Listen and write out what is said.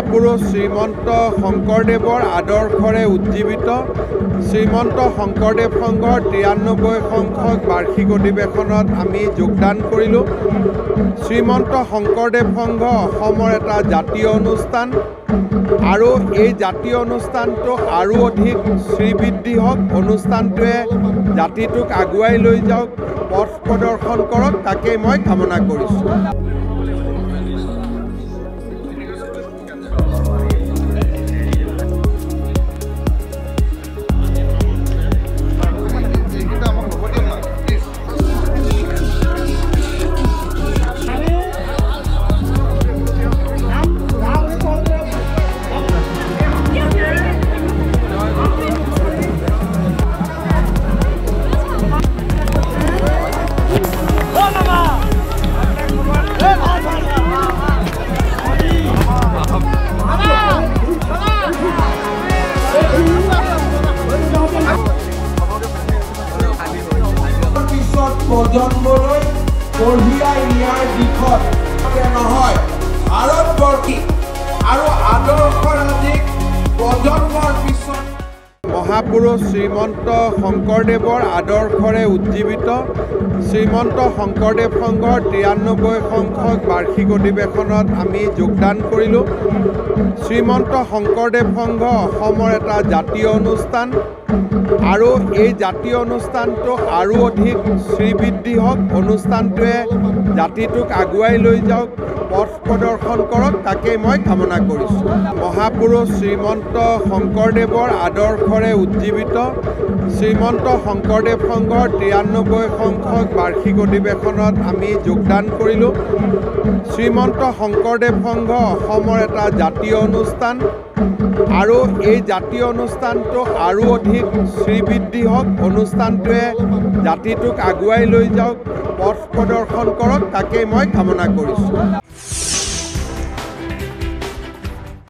মহাপুৰুষ শ্ৰীমন্ত শংকৰদেৱৰ আদৰ্শৰে উজ্জীৱিত শ্ৰীমন্ত শংকৰদেৱ সংঘৰ 93 সংখ্যক বাৰ্ষিক অধিৱেশনত আমি যোগদান কৰিলোঁ। শ্ৰীমন্ত শংকৰদেৱ সংঘ অসমৰ এটা জাতীয় অনুষ্ঠান আৰু এই জাতীয় অনুষ্ঠানটো আৰু অধিক শ্ৰীবৃদ্ধি হওক, অনুষ্ঠানটোৱে জাতিটোক আগুৱাই লৈ যাওক, পথ প্ৰদৰ্শন কৰক, তাকেই মই কামনা কৰিছোঁ। প্ৰজন্মলৈ কঢ়িয়াই নিয়াৰ দিশত নহয়, ভাৰতবৰ্ষী আৰু আদৰ্শৰাজিক প্ৰজন্মৰ পিছত মহাপুৰুষ শ্ৰীমন্ত শংকৰদেৱৰ আদৰ্শৰে উজ্জীৱিত শ্ৰীমন্ত শংকৰদেৱ সংঘৰ 93 সংখ্যক বাৰ্ষিক অধিৱেশনত আমি যোগদান কৰিলোঁ। শ্ৰীমন্ত শংকৰদেৱ সংঘ অসমৰ এটা জাতীয় অনুষ্ঠান আৰু এই জাতীয় অনুষ্ঠানটো আৰু অধিক শ্ৰীবৃদ্ধি হওক, অনুষ্ঠানটোৱে জাতিটোক আগুৱাই লৈ যাওক, পথ প্ৰদৰ্শন কৰক, তাকেই মই কামনা কৰিছোঁ। মহাপুৰুষ শ্ৰীমন্ত শংকৰদেৱৰ আদৰ্শৰে উজ্জীৱিত শ্ৰীমন্ত শংকৰদেৱ সংঘৰ 93 সংখ্যক বাৰ্ষিক অধিৱেশনত আমি যোগদান কৰিলোঁ। শ্ৰীমন্ত শংকৰদেৱ সংঘ অসমৰ এটা জাতীয় অনুষ্ঠান আৰু এই জাতীয় অনুষ্ঠানটো আৰু অধিক শ্ৰীবৃদ্ধি হওক, অনুষ্ঠানটোৱে জাতিটোক আগুৱাই লৈ যাওক, পথ প্ৰদৰ্শন কৰক, তাকেই মই কামনা কৰিছোঁ।